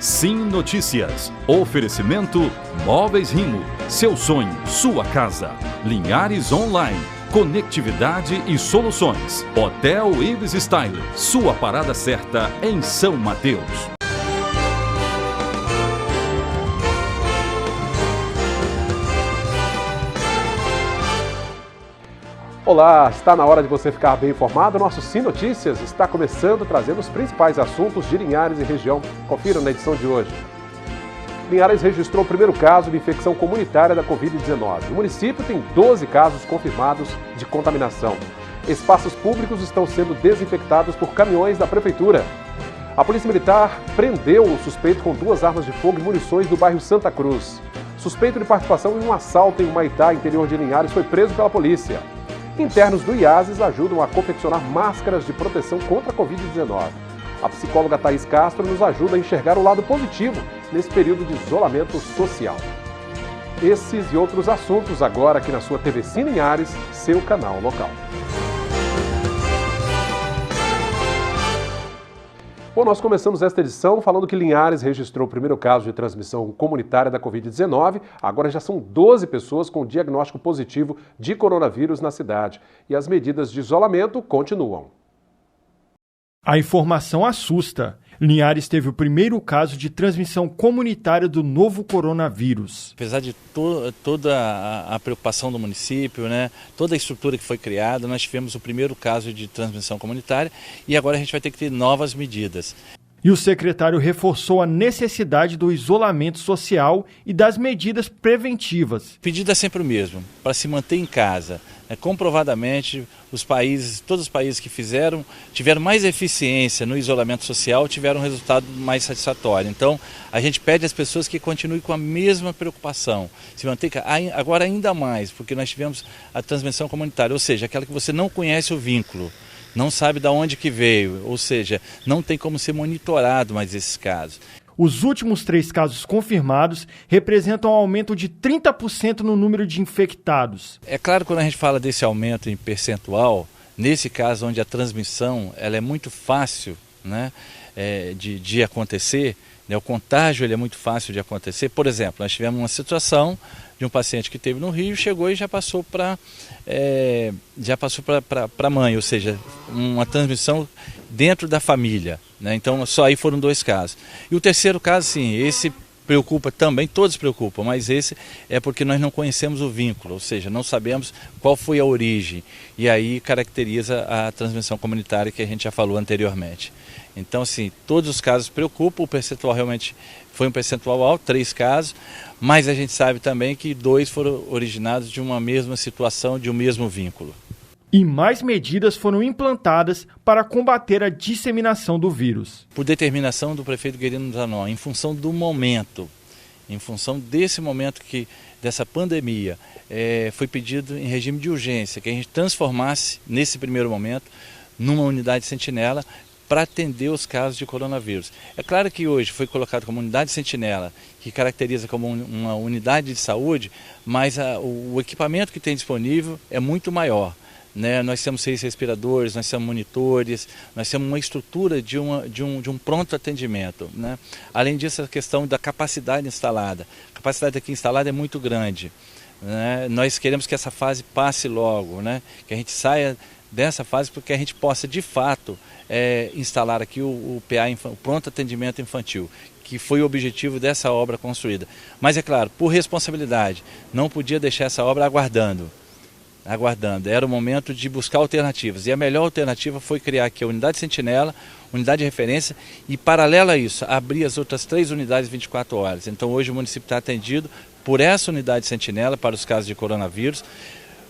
Sim Notícias. Oferecimento Móveis Rimo. Seu sonho, sua casa. Linhares Online. Conectividade e soluções. Hotel Ibis Style. Sua parada certa em São Mateus. Olá, está na hora de você ficar bem informado. Nosso Sim Notícias está começando trazendo os principais assuntos de Linhares e região. Confira na edição de hoje. Linhares registrou o primeiro caso de infecção comunitária da Covid-19. O município tem 12 casos confirmados de contaminação. Espaços públicos estão sendo desinfectados por caminhões da prefeitura. A Polícia Militar prendeu um suspeito com 2 armas de fogo e munições no bairro Santa Cruz. Suspeito de participação em um assalto em Humaitá, interior de Linhares, foi preso pela polícia. Internos do IASES ajudam a confeccionar máscaras de proteção contra a Covid-19. A psicóloga Thaís Castro nos ajuda a enxergar o lado positivo nesse período de isolamento social. Esses e outros assuntos agora aqui na sua TV Sim Linhares, seu canal local. Bom, nós começamos esta edição falando que Linhares registrou o primeiro caso de transmissão comunitária da Covid-19. Agora já são 12 pessoas com diagnóstico positivo de coronavírus na cidade. E as medidas de isolamento continuam. A informação assusta. Linhares teve o primeiro caso de transmissão comunitária do novo coronavírus. Apesar de toda a preocupação do município, né, toda a estrutura que foi criada, nós tivemos o primeiro caso de transmissão comunitária e agora a gente vai ter que ter novas medidas. E o secretário reforçou a necessidade do isolamento social e das medidas preventivas. O pedido é sempre o mesmo, para se manter em casa. Comprovadamente, todos os países que tiveram mais eficiência no isolamento social, tiveram um resultado mais satisfatório. Então, a gente pede às pessoas que continuem com a mesma preocupação. Se manter agora ainda mais, porque nós tivemos a transmissão comunitária, ou seja, aquela que você não conhece o vínculo. Não sabe de onde que veio, ou seja, não tem como ser monitorado mais esses casos. Os últimos 3 casos confirmados representam um aumento de 30% no número de infectados. É claro que quando a gente fala desse aumento em percentual, nesse caso onde a transmissão ela é muito fácil, né, de acontecer, né, o contágio ele é muito fácil de acontecer. Por exemplo, nós tivemos uma situação de um paciente que esteve no Rio, chegou e já passou para a mãe, ou seja, uma transmissão dentro da família, né? Então só aí foram 2 casos. E o terceiro caso, sim, esse preocupa também, todos preocupam, mas esse é porque nós não conhecemos o vínculo, ou seja, não sabemos qual foi a origem, e aí caracteriza a transmissão comunitária que a gente já falou anteriormente. Então, assim, todos os casos preocupam, o percentual realmente foi um percentual alto, 3 casos, mas a gente sabe também que 2 foram originados de uma mesma situação, de um mesmo vínculo. E mais medidas foram implantadas para combater a disseminação do vírus. Por determinação do prefeito Guerino Zanon, em função do momento, em função desse momento dessa pandemia, foi pedido em regime de urgência que a gente transformasse, nesse primeiro momento, numa unidade sentinela para atender os casos de coronavírus. É claro que hoje foi colocado como unidade sentinela, que caracteriza como uma unidade de saúde, mas o equipamento que tem disponível é muito maior. Né? Nós temos 6 respiradores, nós temos monitores, nós temos uma estrutura de um pronto atendimento. Né? Além disso, a questão da capacidade instalada. A capacidade aqui instalada é muito grande. Né? Nós queremos que essa fase passe logo, né? Que a gente saia dessa fase porque a gente possa, de fato, instalar aqui o PA, o pronto atendimento infantil, que foi o objetivo dessa obra construída. Mas, é claro, por responsabilidade, não podia deixar essa obra aguardando. Era o momento de buscar alternativas. E a melhor alternativa foi criar aqui a unidade sentinela, unidade de referência e, paralelo a isso, abrir as outras 3 unidades 24 horas. Então, hoje o município está atendido por essa unidade sentinela para os casos de coronavírus.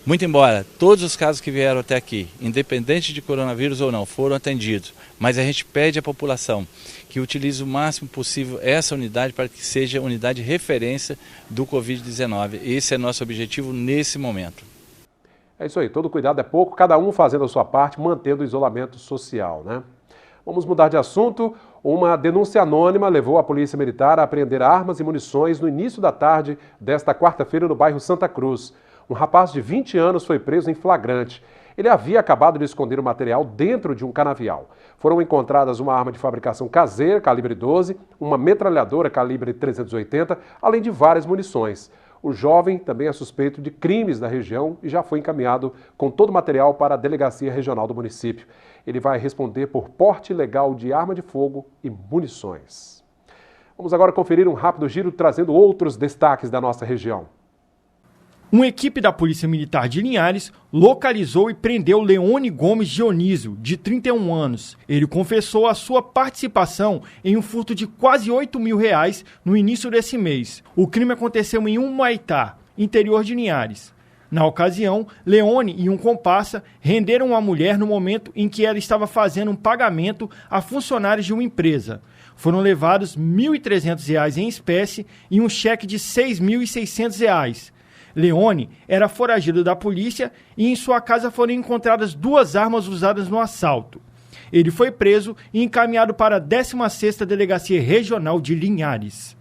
Muito embora todos os casos que vieram até aqui, independente de coronavírus ou não, foram atendidos, mas a gente pede à população que utilize o máximo possível essa unidade para que seja unidade de referência do Covid-19. Esse é nosso objetivo nesse momento. É isso aí, todo cuidado é pouco, cada um fazendo a sua parte, mantendo o isolamento social, né? Vamos mudar de assunto. Uma denúncia anônima levou a Polícia Militar a apreender armas e munições no início da tarde desta quarta-feira no bairro Santa Cruz. Um rapaz de 20 anos foi preso em flagrante. Ele havia acabado de esconder o material dentro de um canavial. Foram encontradas uma arma de fabricação caseira, calibre 12, uma metralhadora calibre 380, além de várias munições. O jovem também é suspeito de crimes da região e já foi encaminhado com todo o material para a Delegacia Regional do município. Ele vai responder por porte ilegal de arma de fogo e munições. Vamos agora conferir um rápido giro trazendo outros destaques da nossa região. Uma equipe da Polícia Militar de Linhares localizou e prendeu Leone Gomes Dionísio, de 31 anos. Ele confessou a sua participação em um furto de quase R$8 mil no início desse mês. O crime aconteceu em Humaitá, interior de Linhares. Na ocasião, Leone e um comparsa renderam uma mulher no momento em que ela estava fazendo um pagamento a funcionários de uma empresa. Foram levados R$ 1.300 em espécie e um cheque de R$ 6.600. Leone era foragido da polícia e em sua casa foram encontradas 2 armas usadas no assalto. Ele foi preso e encaminhado para a 16ª Delegacia Regional de Linhares.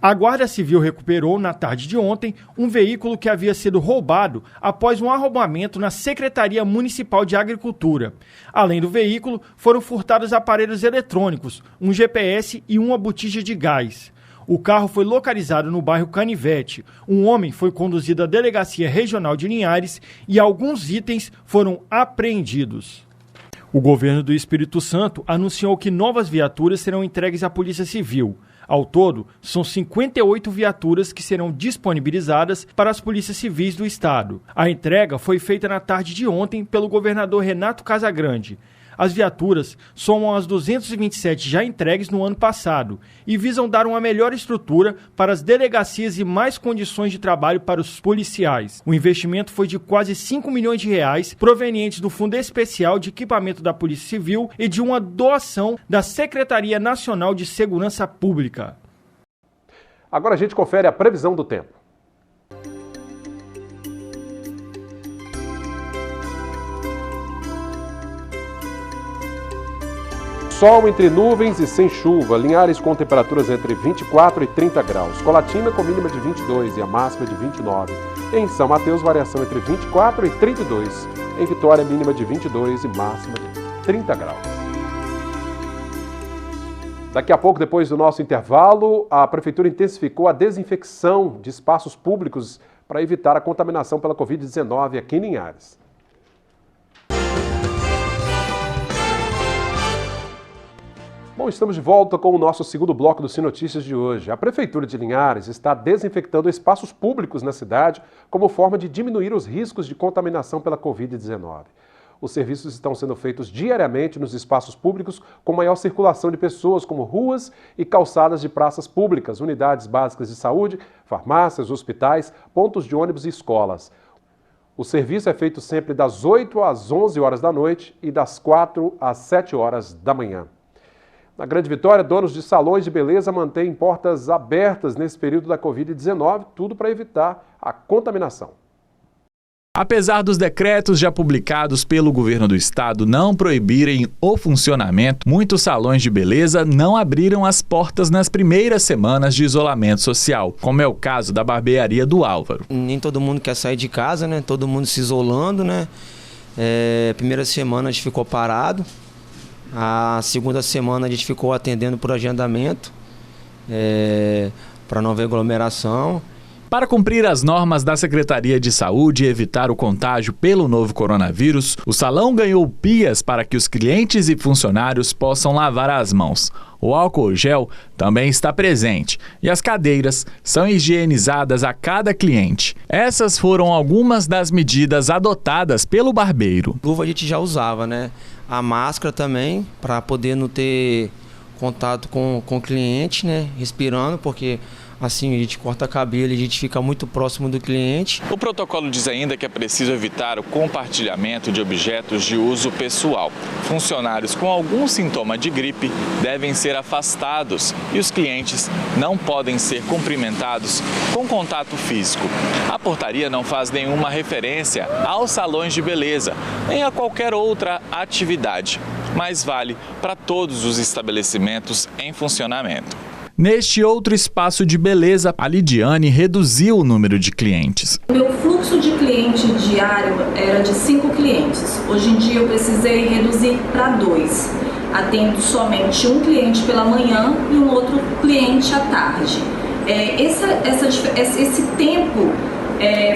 A Guarda Civil recuperou, na tarde de ontem, um veículo que havia sido roubado após um arrombamento na Secretaria Municipal de Agricultura. Além do veículo, foram furtados aparelhos eletrônicos, um GPS e uma botija de gás. O carro foi localizado no bairro Canivete. Um homem foi conduzido à Delegacia Regional de Linhares e alguns itens foram apreendidos. O governo do Espírito Santo anunciou que novas viaturas serão entregues à Polícia Civil. Ao todo, são 58 viaturas que serão disponibilizadas para as polícias civis do estado. A entrega foi feita na tarde de ontem pelo governador Renato Casagrande. As viaturas somam as 227 já entregues no ano passado e visam dar uma melhor estrutura para as delegacias e mais condições de trabalho para os policiais. O investimento foi de quase R$5 milhões, provenientes do Fundo Especial de Equipamento da Polícia Civil e de uma doação da Secretaria Nacional de Segurança Pública. Agora a gente confere a previsão do tempo. Sol entre nuvens e sem chuva, Linhares com temperaturas entre 24 e 30 graus, Colatina com mínima de 22 e a máxima de 29. Em São Mateus, variação entre 24 e 32. Em Vitória, mínima de 22 e máxima de 30 graus. Daqui a pouco, depois do nosso intervalo, a Prefeitura intensificou a desinfecção de espaços públicos para evitar a contaminação pela Covid-19 aqui em Linhares. Bom, estamos de volta com o nosso segundo bloco do Sinotícias de hoje. A Prefeitura de Linhares está desinfectando espaços públicos na cidade como forma de diminuir os riscos de contaminação pela Covid-19. Os serviços estão sendo feitos diariamente nos espaços públicos com maior circulação de pessoas, como ruas e calçadas de praças públicas, unidades básicas de saúde, farmácias, hospitais, pontos de ônibus e escolas. O serviço é feito sempre das 8 às 11 horas da noite e das 4 às 7 horas da manhã. Na Grande Vitória, donos de salões de beleza mantêm portas abertas nesse período da Covid-19, tudo para evitar a contaminação. Apesar dos decretos já publicados pelo governo do estado não proibirem o funcionamento, muitos salões de beleza não abriram as portas nas primeiras semanas de isolamento social, como é o caso da barbearia do Álvaro. Nem todo mundo quer sair de casa, né? Todo mundo se isolando, né? Primeira semana a gente ficou parado. A segunda semana a gente ficou atendendo por agendamento, para não haver aglomeração. Para cumprir as normas da Secretaria de Saúde e evitar o contágio pelo novo coronavírus, o salão ganhou pias para que os clientes e funcionários possam lavar as mãos. O álcool gel também está presente e as cadeiras são higienizadas a cada cliente. Essas foram algumas das medidas adotadas pelo barbeiro. Luva a gente já usava, né? A máscara também, para poder não ter contato com o cliente, né? Respirando, porque assim a gente corta cabelo e a gente fica muito próximo do cliente. O protocolo diz ainda que é preciso evitar o compartilhamento de objetos de uso pessoal. Funcionários com algum sintoma de gripe devem ser afastados e os clientes não podem ser cumprimentados com contato físico. A portaria não faz nenhuma referência aos salões de beleza, nem a qualquer outra atividade, mas vale para todos os estabelecimentos em funcionamento. Neste outro espaço de beleza, a Lidiane reduziu o número de clientes. O meu fluxo fluxo de cliente diário era de 5 clientes. Hoje em dia eu precisei reduzir para 2. Atendo somente um cliente pela manhã e um outro cliente à tarde. Esse tempo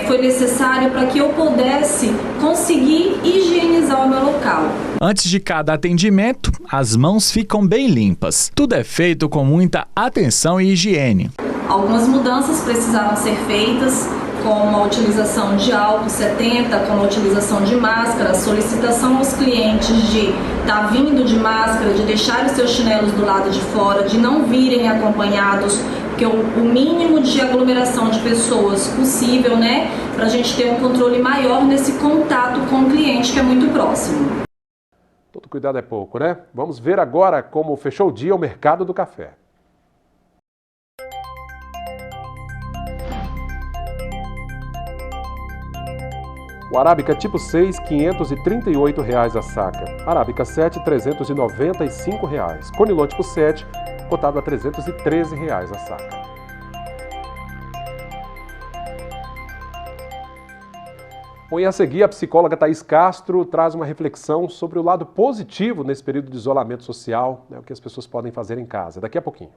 foi necessário para que eu pudesse conseguir higienizar o meu local. Antes de cada atendimento, as mãos ficam bem limpas. Tudo é feito com muita atenção e higiene. Algumas mudanças precisaram ser feitas, como a utilização de álcool 70, como a utilização de máscara, solicitação aos clientes de estar vindo de máscara, de deixar os seus chinelos do lado de fora, de não virem acompanhados, porque o mínimo de aglomeração de pessoas possível, né, para a gente ter um controle maior nesse contato com o cliente que é muito próximo. Todo cuidado é pouco, né? Vamos ver agora como fechou o dia o mercado do café. O Arábica tipo 6, R$ 538 a saca. Arábica 7, R$ 395. Conilon tipo 7, cotado a R$ 313 a saca. Bom, e a seguir, a psicóloga Thaís Castro traz uma reflexão sobre o lado positivo nesse período de isolamento social, né, o que as pessoas podem fazer em casa. Daqui a pouquinho.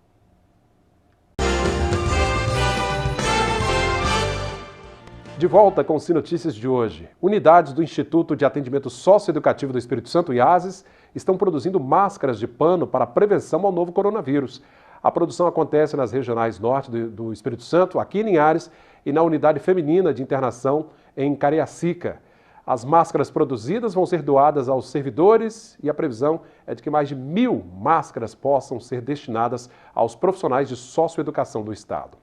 De volta com o Sinotícias de hoje. Unidades do Instituto de Atendimento Socioeducativo do Espírito Santo, IASES, estão produzindo máscaras de pano para prevenção ao novo coronavírus. A produção acontece nas regionais norte do Espírito Santo, aqui em Linhares, e na unidade feminina de internação em Cariacica. As máscaras produzidas vão ser doadas aos servidores e a previsão é de que mais de 1.000 máscaras possam ser destinadas aos profissionais de socioeducação do Estado.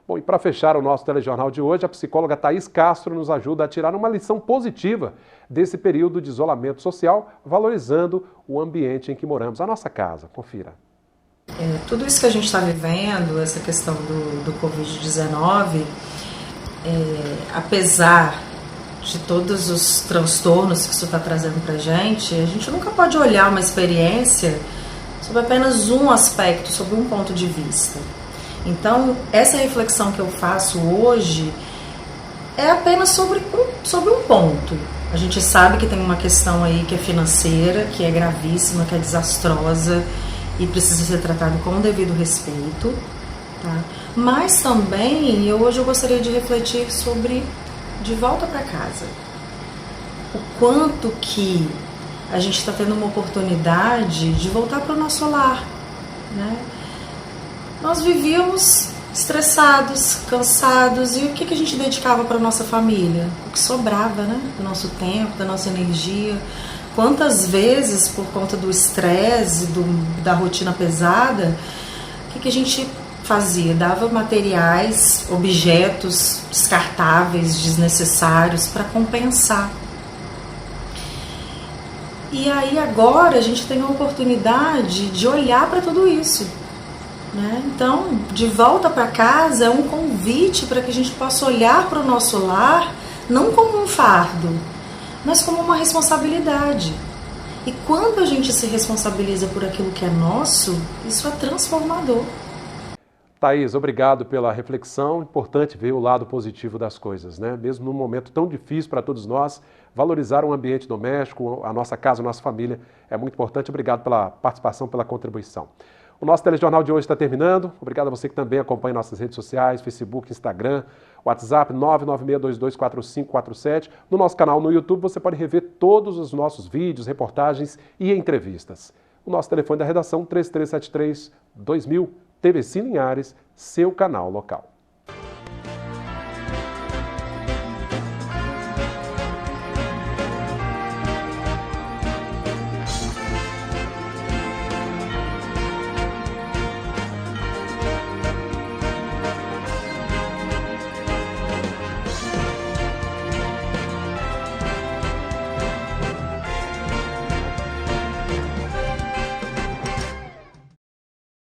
Bom, e para fechar o nosso telejornal de hoje, a psicóloga Thaís Castro nos ajuda a tirar uma lição positiva desse período de isolamento social, valorizando o ambiente em que moramos, a nossa casa. Confira. Tudo isso que a gente está vivendo, essa questão do Covid-19, apesar de todos os transtornos que isso está trazendo para a gente nunca pode olhar uma experiência sobre apenas um aspecto, sobre um ponto de vista. Então, essa reflexão que eu faço hoje é apenas sobre um ponto. A gente sabe que tem uma questão aí que é financeira, que é gravíssima, que é desastrosa e precisa ser tratado com o devido respeito, tá? Mas também, hoje eu gostaria de refletir sobre de volta para casa. O quanto que a gente está tendo uma oportunidade de voltar para o nosso lar, né? Nós vivíamos estressados, cansados, e o que a gente dedicava para a nossa família? O que sobrava, né? Do nosso tempo, da nossa energia. Quantas vezes, por conta do estresse, da rotina pesada, o que a gente fazia? Dava materiais, objetos descartáveis, desnecessários, para compensar. E aí agora a gente tem a oportunidade de olhar para tudo isso. Né? Então, de volta para casa é um convite para que a gente possa olhar para o nosso lar não como um fardo, mas como uma responsabilidade. E quando a gente se responsabiliza por aquilo que é nosso, isso é transformador. Thaís, obrigado pela reflexão. Importante ver o lado positivo das coisas, né? Mesmo num momento tão difícil para todos nós, valorizar um ambiente doméstico, a nossa casa, a nossa família é muito importante. Obrigado pela participação, pela contribuição. O nosso telejornal de hoje está terminando. Obrigado a você que também acompanha nossas redes sociais, Facebook, Instagram, WhatsApp 996224547. No nosso canal no YouTube você pode rever todos os nossos vídeos, reportagens e entrevistas. O nosso telefone da redação 3373-2000, TVC Linhares, seu canal local.